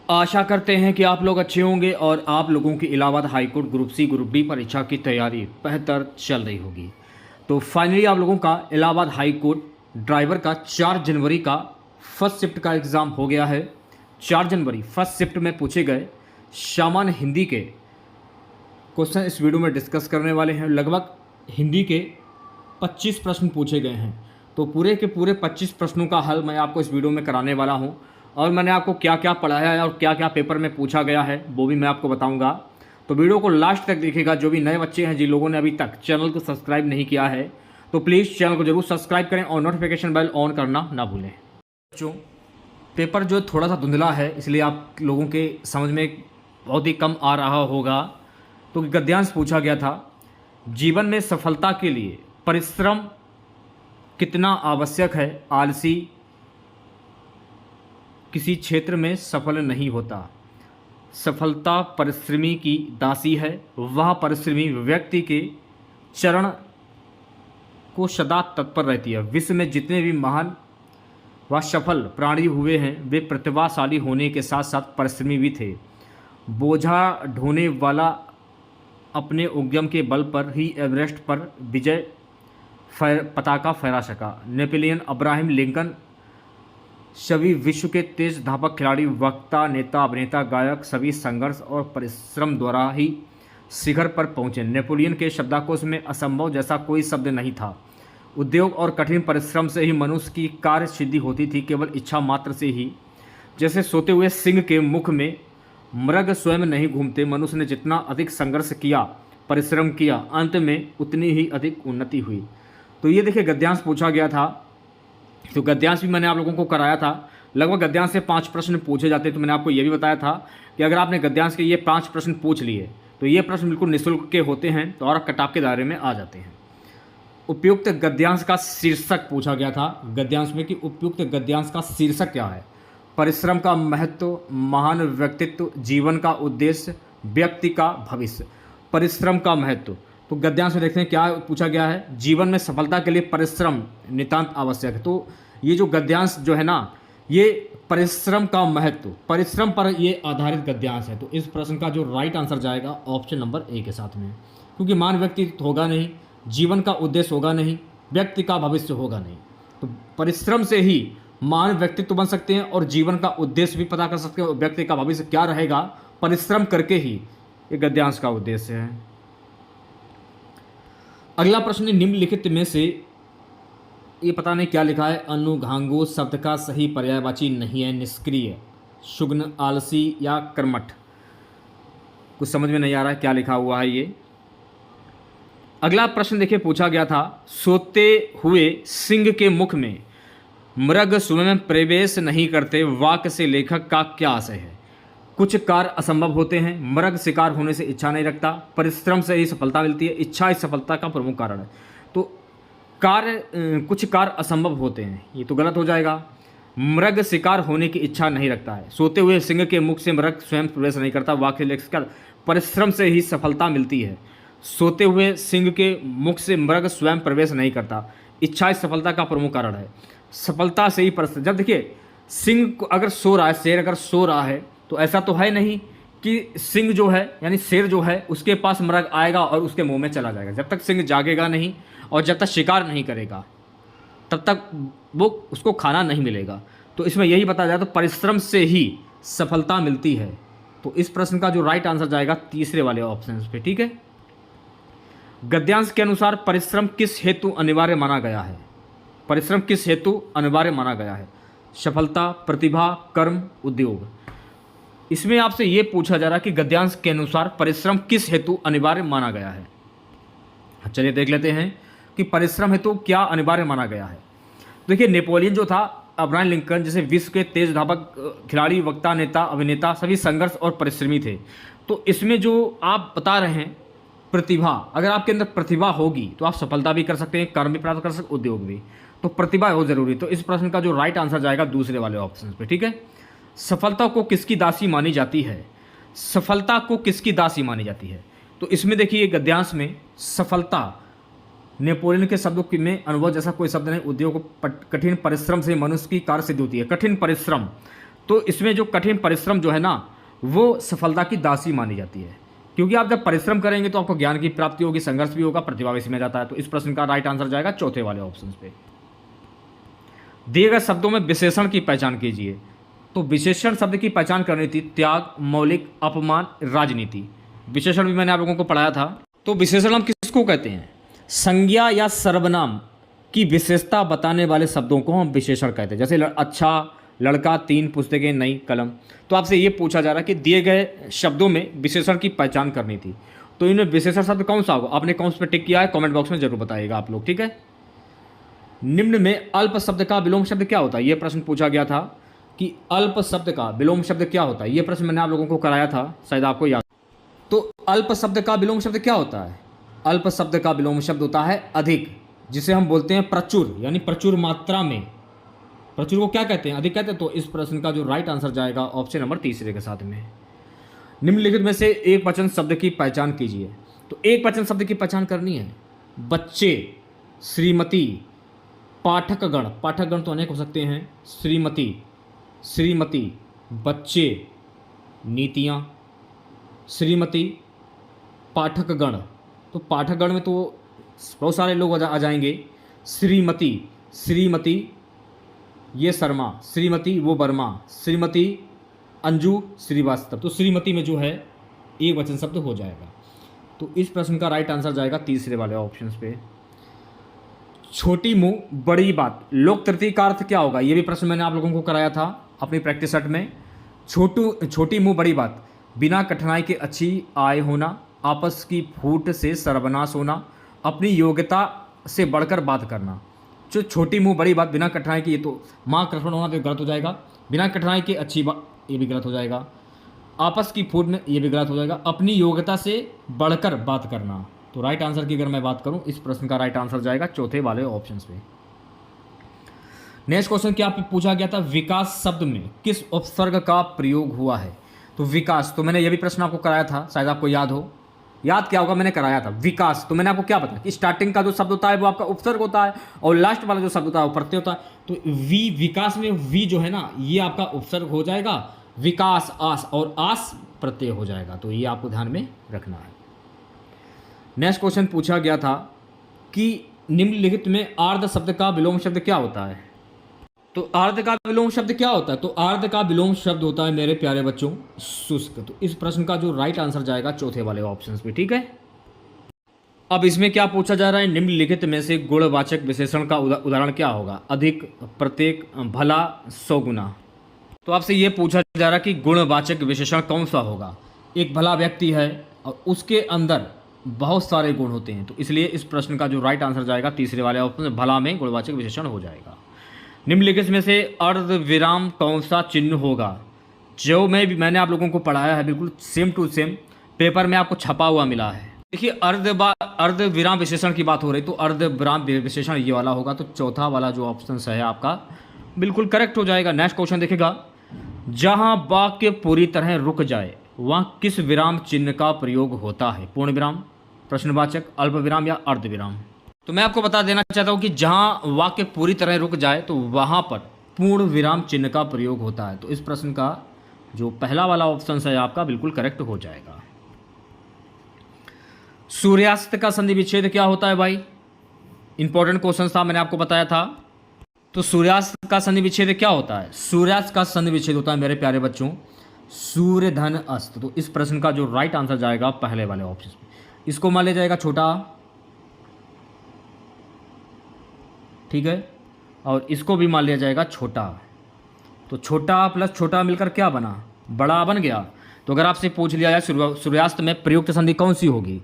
आशा करते हैं कि आप लोग अच्छे होंगे और आप लोगों की Allahabad high court group C group D परीक्षा की तैयारी बेहतर चल रही होगी। तो फाइनली आप लोगों का इलाहाबाद हाईकोर्ट ड्राइवर का 4 जनवरी का फर्स्ट शिफ्ट का एग्ज़ाम हो गया है। 4 जनवरी फर्स्ट शिफ्ट में पूछे गए सामान्य हिंदी के क्वेश्चन इस वीडियो में डिस्कस करने वाले हैं। लगभग हिंदी के 25 प्रश्न पूछे गए हैं, तो पूरे के पूरे 25 प्रश्नों का हल मैं आपको इस वीडियो में कराने वाला हूं। और मैंने आपको क्या क्या पढ़ाया है और क्या क्या पेपर में पूछा गया है वो भी मैं आपको बताऊंगा। तो वीडियो को लास्ट तक देखिएगा। जो भी नए बच्चे हैं, जिन लोगों ने अभी तक चैनल को सब्सक्राइब नहीं किया है, तो प्लीज़ चैनल को जरूर सब्सक्राइब करें और नोटिफिकेशन बेल ऑन करना ना भूलें। बच्चों, पेपर जो थोड़ा सा धुंधला है, इसलिए आप लोगों के समझ में बहुत ही कम आ रहा होगा। तो गद्यांश पूछा गया था, जीवन में सफलता के लिए परिश्रम कितना आवश्यक है? आलसी किसी क्षेत्र में सफल नहीं होता। सफलता परिश्रमी की दासी है। वह परिश्रमी व्यक्ति के चरण को सदा तत्पर रहती है। विश्व में जितने भी महान व सफल प्राणी हुए हैं, वे प्रतिभाशाली होने के साथ साथ परिश्रमी भी थे। बोझा ढोने वाला अपने उद्यम के बल पर ही एवरेस्ट पर विजय पताका फहरा सका। नेपोलियन, अब्राहम लिंकन सभी विश्व के तेज धावक खिलाड़ी, वक्ता, नेता, अभिनेता, गायक सभी संघर्ष और परिश्रम द्वारा ही शिखर पर पहुंचे। नेपोलियन के शब्दाकोश में असंभव जैसा कोई शब्द नहीं था। उद्योग और कठिन परिश्रम से ही मनुष्य की कार्य सिद्धि होती थी, केवल इच्छा मात्र से ही। जैसे सोते हुए सिंह के मुख में मृग स्वयं नहीं घूमते। मनुष्य ने जितना अधिक संघर्ष किया, परिश्रम किया, अंत में उतनी ही अधिक उन्नति हुई। तो ये देखिए गद्यांश पूछा गया था। तो गद्यांश भी मैंने आप लोगों को कराया था। लगभग गद्यांश से 5 प्रश्न पूछे जाते हैं। तो मैंने आपको ये भी बताया था कि अगर आपने गद्यांश के ये 5 प्रश्न पूछ लिए तो ये प्रश्न बिल्कुल निःशुल्क के होते हैं, तो और कटाप के दायरे में आ जाते हैं। उपयुक्त गद्यांश का शीर्षक पूछा गया था गद्यांश में कि उपयुक्त गद्यांश का शीर्षक क्या है? परिश्रम का महत्व, महान व्यक्तित्व, जीवन का उद्देश्य, व्यक्ति का भविष्य। परिश्रम का महत्व, तो गद्यांश में देखते हैं क्या पूछा गया है। जीवन में सफलता के लिए परिश्रम नितांत आवश्यक है। तो ये जो गद्यांश जो है ना, ये परिश्रम का महत्व, परिश्रम पर ये आधारित गद्यांश है। तो इस प्रश्न का जो राइट आंसर जाएगा ऑप्शन नंबर ए के साथ में, क्योंकि महान व्यक्तित्व होगा नहीं, जीवन का उद्देश्य होगा नहीं, व्यक्ति का भविष्य होगा नहीं। तो परिश्रम से ही महान व्यक्तित्व बन सकते हैं और जीवन का उद्देश्य भी पता कर सकते हैं। व्यक्ति का भविष्य क्या रहेगा, परिश्रम करके ही ये गद्यांश का उद्देश्य है। अगला प्रश्न, निम्नलिखित में से ये पता नहीं क्या लिखा है। अनुघांगो शब्द का सही पर्यायवाची नहीं है। निष्क्रिय, शुग्न, आलसी या कर्मठ। कुछ समझ में नहीं आ रहा है क्या लिखा हुआ है ये। अगला प्रश्न देखिए पूछा गया था, सोते हुए सिंह के मुख में मृग स्वयं प्रवेश नहीं करते, वाक्य से लेखक का क्या आशय है? कुछ कार्य असंभव होते हैं। मृग शिकार होने से इच्छा नहीं रखता। परिश्रम से ही सफलता मिलती है। इच्छा इस सफलता का प्रमुख कारण है। तो कुछ कार्य असंभव होते हैं, ये तो गलत हो जाएगा। मृग शिकार होने की इच्छा नहीं रखता है। सोते हुए सिंह के मुख से मृग स्वयं प्रवेश नहीं करता, वाक्य लेखक परिश्रम से ही सफलता मिलती है। सोते हुए सिंह के मुख से मृग स्वयं प्रवेश नहीं करता, इच्छा इस सफलता का प्रमुख कारण है। सफलता से ही परिश्रम। जब देखिए सिंह अगर सो रहा है, शेर अगर सो रहा है, तो ऐसा तो है नहीं कि सिंह जो है यानी शेर जो है उसके पास मृग आएगा और उसके मुंह में चला जाएगा। जब तक सिंह जागेगा नहीं और जब तक शिकार नहीं करेगा तब तक वो उसको खाना नहीं मिलेगा। तो इसमें यही बताया जाता है, तो परिश्रम से ही सफलता मिलती है। तो इस प्रश्न का जो राइट आंसर जाएगा तीसरे वाले ऑप्शन पे। ठीक है। गद्यांश के अनुसार परिश्रम किस हेतु अनिवार्य माना गया है? परिश्रम किस हेतु अनिवार्य माना गया है? सफलता, प्रतिभा, कर्म, उद्योग। इसमें आपसे ये पूछा जा रहा है कि गद्यांश के अनुसार परिश्रम किस हेतु अनिवार्य माना गया है। चलिए देख लेते हैं कि परिश्रम हेतु क्या अनिवार्य माना गया है। देखिए नेपोलियन जो था, अब्राहम लिंकन जैसे विश्व के तेज धावक खिलाड़ी, वक्ता, नेता, अभिनेता सभी संघर्ष और परिश्रमी थे। तो इसमें जो आप बता रहे हैं प्रतिभा, अगर आपके अंदर प्रतिभा होगी तो आप सफलता भी कर सकते हैं, कर्म भी प्राप्त कर सकते, उद्योग भी। तो प्रतिभा हो जरूरी। तो इस प्रश्न का जो राइट आंसर जाएगा दूसरे वाले ऑप्शन पे। ठीक है। सफलता को किसकी दासी मानी जाती है? सफलता को किसकी दासी मानी जाती है? तो इसमें देखिए गद्यांश में सफलता नेपोलियन के शब्दों में अनुभव जैसा कोई शब्द नहीं। उद्योग, कठिन परिश्रम से मनुष्य की कार्य सिद्धि होती है। कठिन परिश्रम, तो इसमें जो कठिन परिश्रम जो है ना, वो सफलता की दासी मानी जाती है, क्योंकि आप जब परिश्रम करेंगे तो आपको ज्ञान की प्राप्ति होगी, संघर्ष भी होगा, प्रतिभा भी इसमें जाता है। तो इस प्रश्न का राइट आंसर जाएगा चौथे वाले ऑप्शन पे। दिए गए शब्दों में विशेषण की पहचान कीजिए। तो विशेषण शब्द की पहचान करनी थी त्याग, मौलिक, अपमान, राजनीति। विशेषण भी मैंने आप लोगों को पढ़ाया था। तो विशेषण हम किसको कहते हैं? संज्ञा या सर्वनाम की विशेषता बताने वाले शब्दों को हम विशेषण कहते हैं। जैसे अच्छा, लड़का, 3 पुस्तकें, नई कलम। तो आपसे ये पूछा जा रहा है कि दिए गए शब्दों में विशेषण की पहचान करनी थी, तो इनमें विशेषण शब्द कौन सा होगा? आपने कौन पे टिक किया है कमेंट बॉक्स में जरूर बताइएगा आप लोग, ठीक है। निम्न में अल्प शब्द का विलोम शब्द क्या होता है? यह प्रश्न पूछा गया था कि अल्प शब्द का विलोम शब्द क्या होता है। यह प्रश्न मैंने आप लोगों को कराया था, शायद आपको याद। तो अल्प शब्द का विलोम शब्द क्या होता है? अल्प शब्द का विलोम शब्द होता है अधिक, जिसे हम बोलते हैं प्रचुर, यानी प्रचुर मात्रा में। प्रचुर को क्या कहते हैं? अधिक कहते हैं। तो इस प्रश्न का जो राइट आंसर जाएगा ऑप्शन नंबर तीसरे के साथ में। निम्नलिखित में से एक वचन शब्द की पहचान कीजिए। तो एक वचन शब्द की पहचान करनी है। बच्चे, श्रीमती, पाठकगण। पाठकगण तो अनेक हो सकते हैं। श्रीमती, श्रीमती, बच्चे, नीतियाँ, श्रीमती, पाठकगण। तो पाठकगण में तो बहुत सारे लोग आ जाएंगे। श्रीमती, श्रीमती ये शर्मा, श्रीमती वो वर्मा, श्रीमती अंजू श्रीवास्तव। तो श्रीमती में जो है एक वचन शब्द हो जाएगा। तो इस प्रश्न का राइट आंसर जाएगा तीसरे वाले ऑप्शन पे। छोटी मुंह बड़ी बात, लोक तृतीय का अर्थ क्या होगा? ये भी प्रश्न मैंने आप लोगों को कराया था अपनी प्रैक्टिस सेट में। छोटी मुंह बड़ी बात, बिना कठिनाई के अच्छी आय होना, आपस की फूट से सर्वनाश होना, अपनी योग्यता से बढ़कर बात करना। जो छोटी मुंह बड़ी बात, बिना कठिनाई की, ये तो माँ कृष्ण होना तो गलत हो जाएगा। बिना कठिनाई की अच्छी बात, ये भी गलत हो जाएगा। आपस की फूट में, ये भी गलत हो जाएगा। अपनी योग्यता से बढ़कर बात करना। तो राइट आंसर की अगर मैं बात करूं, इस प्रश्न का राइट आंसर जाएगा चौथे वाले ऑप्शन पे। नेक्स्ट क्वेश्चन क्या पूछा गया था? विकास शब्द में किस उपसर्ग का प्रयोग हुआ है? तो विकास, तो मैंने यह भी प्रश्न आपको कराया था, शायद आपको याद हो। याद क्या होगा, मैंने कराया था विकास। तो मैंने आपको क्या बताया कि स्टार्टिंग का जो शब्द होता है वो आपका उपसर्ग होता है, और लास्ट वाला जो शब्द होता है वो प्रत्यय होता है। तो वी, विकास में वी जो है ना, ये आपका उपसर्ग हो जाएगा। विकास आस, और आस प्रत्यय हो जाएगा। तो ये आपको ध्यान में रखना है। नेक्स्ट क्वेश्चन पूछा गया था कि निम्नलिखित में आर्ध शब्द का विलोम शब्द क्या होता है? तो आर्ध का विलोम शब्द क्या होता है? तो आर्ध का विलोम शब्द होता है मेरे प्यारे बच्चों शुष्क। तो इस प्रश्न का जो राइट आंसर जाएगा चौथे वाले ऑप्शन पे, ठीक है। अब इसमें क्या पूछा जा रहा है? निम्नलिखित में से गुणवाचक विशेषण का उदाहरण क्या होगा? अधिक, प्रत्येक, भला, सौगुना। तो आपसे ये पूछा जा रहा है कि गुणवाचक विशेषण कौन सा होगा? एक भला व्यक्ति है और उसके अंदर बहुत सारे गुण होते हैं। तो इसलिए इस प्रश्न का जो राइट आंसर जाएगा तीसरे वाले ऑप्शन, भला में गुणवाचक विशेषण हो जाएगा। निम्नलिखित में से अर्ध विराम कौन सा चिन्ह होगा? जो मैंने आप लोगों को पढ़ाया है, बिल्कुल सेम टू सेम पेपर में आपको छपा हुआ मिला है। देखिए अर्ध विराम विशेषण की बात हो रही, तो अर्ध विराम विशेषण ये वाला होगा। तो चौथा वाला जो ऑप्शन है आपका बिल्कुल करेक्ट हो जाएगा। नेक्स्ट क्वेश्चन देखिएगा, जहां वाक्य पूरी तरह रुक जाए वहां किस विराम चिन्ह का प्रयोग होता है? पूर्ण विराम, प्रश्नवाचक, अल्प विराम या अर्ध विराम? तो मैं आपको बता देना चाहता हूं कि जहां वाक्य पूरी तरह रुक जाए तो वहां पर पूर्ण विराम चिन्ह का प्रयोग होता है। तो इस प्रश्न का जो पहला वाला ऑप्शन है आपका बिल्कुल करेक्ट हो जाएगा। सूर्यास्त का संधि विच्छेद क्या होता है भाई? इंपॉर्टेंट क्वेश्चन था, मैंने आपको बताया था। तो सूर्यास्त का संधि विच्छेद क्या होता है? सूर्यास्त का संधि विच्छेद होता है मेरे प्यारे बच्चों सूर्य धन अस्त। तो इस प्रश्न का जो राइट आंसर जाएगा पहले वाले ऑप्शन में। इसको मान लिया जाएगा छोटा, ठीक है, और इसको भी मान लिया जाएगा छोटा। तो छोटा प्लस छोटा मिलकर क्या बना? बड़ा बन गया। तो अगर आपसे पूछ लिया जाए सूर्यास्त में प्रयुक्त संधि कौन सी होगी,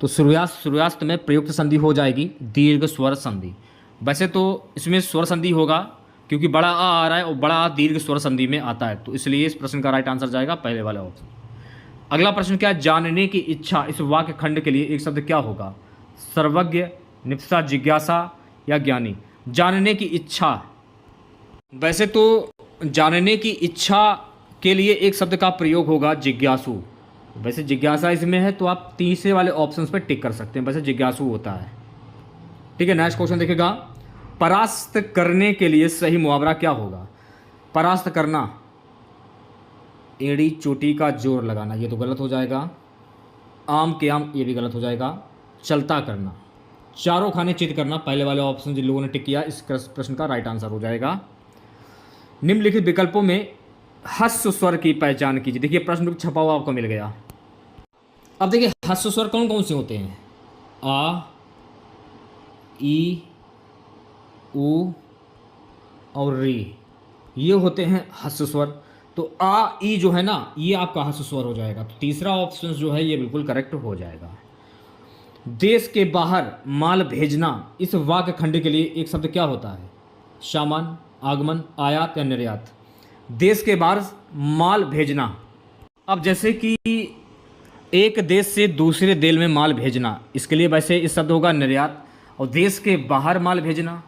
तो सूर्यास्त में प्रयुक्त संधि हो जाएगी दीर्घ स्वर संधि। वैसे तो इसमें स्वर संधि होगा क्योंकि बड़ा आ रहा है और बड़ा आ दीर्घ स्वर संधि में आता है। तो इसलिए इस प्रश्न का राइट आंसर जाएगा पहले वाला ऑप्शन। अगला प्रश्न क्या है? जानने की इच्छा इस वाक्य खंड के लिए एक शब्द क्या होगा? सर्वज्ञ, निप्सा, जिज्ञासा या ज्ञानी? जानने की इच्छा, वैसे तो जानने की इच्छा के लिए एक शब्द का प्रयोग होगा जिज्ञासु। वैसे जिज्ञासा इसमें है तो आप तीसरे वाले ऑप्शंस पे टिक कर सकते हैं, वैसे जिज्ञासु होता है, ठीक है। नेक्स्ट क्वेश्चन देखिएगा, परास्त करने के लिए सही मुहावरा क्या होगा? परास्त करना, एड़ी चोटी का जोर लगाना, ये तो गलत हो जाएगा। आम के आम, ये भी गलत हो जाएगा। चलता करना, चारों खाने चित करना, पहले वाले ऑप्शन जिन लोगों ने टिक किया इस प्रश्न का राइट आंसर हो जाएगा। निम्नलिखित विकल्पों में ह्रस्व स्वर की पहचान कीजिए। देखिए प्रश्न छपा हुआ आपको मिल गया। अब देखिए ह्रस्व स्वर कौन कौन से होते हैं? आ, ई, उ और री, ये होते हैं ह्रस्व स्वर। तो आ ई जो है ना, ये आपका ह्रस्व स्वर हो जाएगा। तो तीसरा ऑप्शन जो है ये बिल्कुल करेक्ट हो जाएगा। देश के बाहर माल भेजना, इस वाक्य खंड के लिए एक शब्द क्या होता है? सामान, आगमन, आयात या निर्यात। देश के बाहर माल भेजना, अब जैसे कि एक देश से दूसरे देश में माल भेजना, इसके लिए वैसे इस शब्द होगा निर्यात। और देश के बाहर माल भेजना,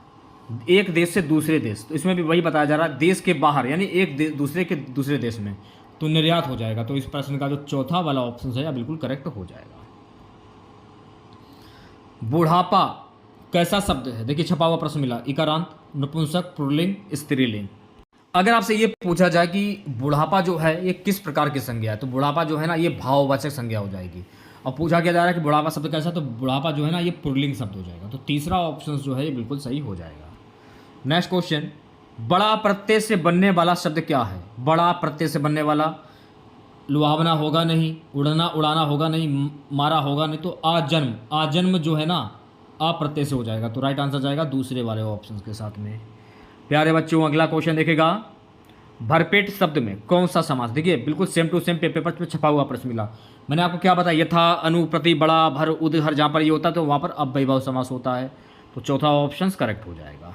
एक देश से दूसरे देश, तो इसमें भी वही बताया जा रहा है, देश के बाहर यानी एक दूसरे के दूसरे देश में, तो निर्यात हो जाएगा। तो इस प्रश्न का जो चौथा वाला ऑप्शन है बिल्कुल करेक्ट हो जाएगा। बुढ़ापा कैसा शब्द है? देखिए छपा हुआ प्रश्न मिला, इकारांत, नपुंसक, पुल्लिंग, स्त्रीलिंग। अगर आपसे ये पूछा जाए कि बुढ़ापा जो है ये किस प्रकार की संज्ञा है, तो बुढ़ापा जो है ना ये भाववाचक संज्ञा हो जाएगी। और पूछा क्या जा रहा है कि बुढ़ापा शब्द कैसा, तो बुढ़ापा जो है ना ये पुल्लिंग शब्द हो जाएगा। तो तीसरा ऑप्शन जो है ये बिल्कुल सही हो जाएगा। नेक्स्ट क्वेश्चन, बड़ा प्रत्यय से बनने वाला शब्द क्या है? बड़ा प्रत्यय से बनने वाला, लुभावना होगा नहीं, उड़ना उड़ाना होगा नहीं, मारा होगा नहीं, तो आजन्म, आजन्म जो है ना अप्रत्यय से हो जाएगा। तो राइट आंसर जाएगा दूसरे वाले ऑप्शन के साथ में। प्यारे बच्चों अगला क्वेश्चन देखेगा, भरपेट शब्द में कौन सा समास? देखिए बिल्कुल सेम टू सेम पेपर पे छपा हुआ प्रश्न मिला। मैंने आपको क्या बताया, यथा, अनु, प्रति, बड़ा, भर, उद, हर, जहाँ पर ये होता है तो वहाँ पर अव्ययीभाव समास होता है। तो चौथा ऑप्शन करेक्ट हो जाएगा।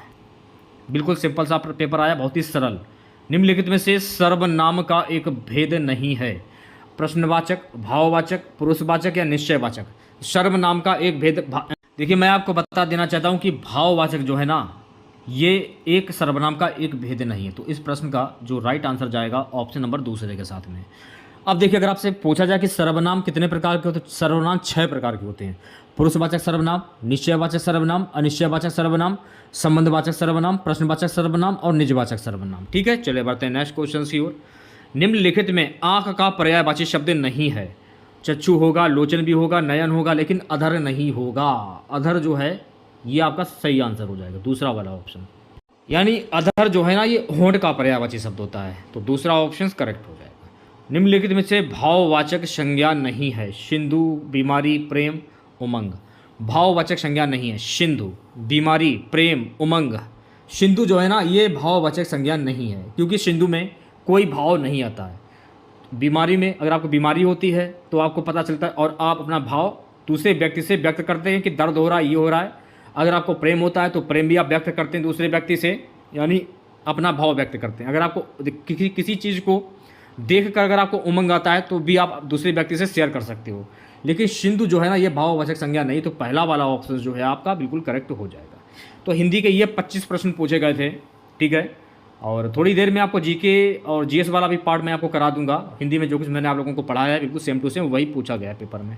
बिल्कुल सिंपल सा पेपर आया, बहुत ही सरल। निम्नलिखित में से सर्वनाम का एक भेद नहीं है? प्रश्नवाचक, भाववाचक, पुरुषवाचक या निश्चयवाचक। सर्वनाम का एक भेद, देखिए मैं आपको बता देना चाहता हूँ कि भाववाचक जो है ना ये एक सर्वनाम का एक भेद नहीं है। तो इस प्रश्न का जो राइट आंसर जाएगा ऑप्शन नंबर दूसरे के साथ में। अब देखिए अगर आपसे पूछा जाए कि सर्वनाम कितने प्रकार के होते हैं, सर्वनाम 6 प्रकार के होते हैं। पुरुषवाचक सर्वनाम, निश्चयवाचक सर्वनाम, अनिश्चयवाचक सर्वनाम, संबंधवाचक सर्वनाम, प्रश्नवाचक सर्वनाम और निजवाचक सर्वनाम। ठीक है, चलिए बढ़ते हैं नेक्स्ट क्वेश्चन की ओर। निम्नलिखित में आंख का पर्यायवाची शब्द नहीं है। चक्षु होगा, लोचन भी होगा, नयन होगा, लेकिन अधर नहीं होगा। अधर जो है ये आपका सही आंसर हो जाएगा, दूसरा वाला ऑप्शन। यानी अधर जो है ना ये होंठ का पर्यायवाची शब्द होता है। तो दूसरा ऑप्शन करेक्ट हो जाएगा। निम्नलिखित में से भाववाचक संज्ञा नहीं है। सिंधु, बीमारी, प्रेम, उमंग। भाववाचक संज्ञा नहीं है। सिंधु, बीमारी, प्रेम, उमंग। सिंधु जो है ना ये भाववाचक संज्ञा नहीं है, क्योंकि सिंधु में कोई भाव नहीं आता है। बीमारी में अगर आपको बीमारी होती है तो आपको पता चलता है और आप अपना भाव दूसरे व्यक्ति से व्यक्त करते हैं कि दर्द हो रहा है, ये हो रहा है। अगर आपको प्रेम होता है तो प्रेम भी आप व्यक्त करते हैं दूसरे व्यक्ति से, यानी अपना भाव व्यक्त करते हैं। अगर आपको किसी चीज़ को देख कर अगर आपको उमंग आता है तो भी आप दूसरे व्यक्ति से शेयर कर सकते हो। लेकिन सिंधु जो है ना ये भाववाचक संज्ञा नहीं। तो पहला वाला ऑप्शन जो है आपका बिल्कुल करेक्ट हो जाएगा। तो हिंदी के ये 25 प्रश्न पूछे गए थे, ठीक है। और थोड़ी देर में आपको जीके और जीएस वाला भी पार्ट मैं आपको करा दूंगा। हिंदी में जो कुछ मैंने आप लोगों को पढ़ाया है बिल्कुल सेम टू सेम वही पूछा गया है पेपर में।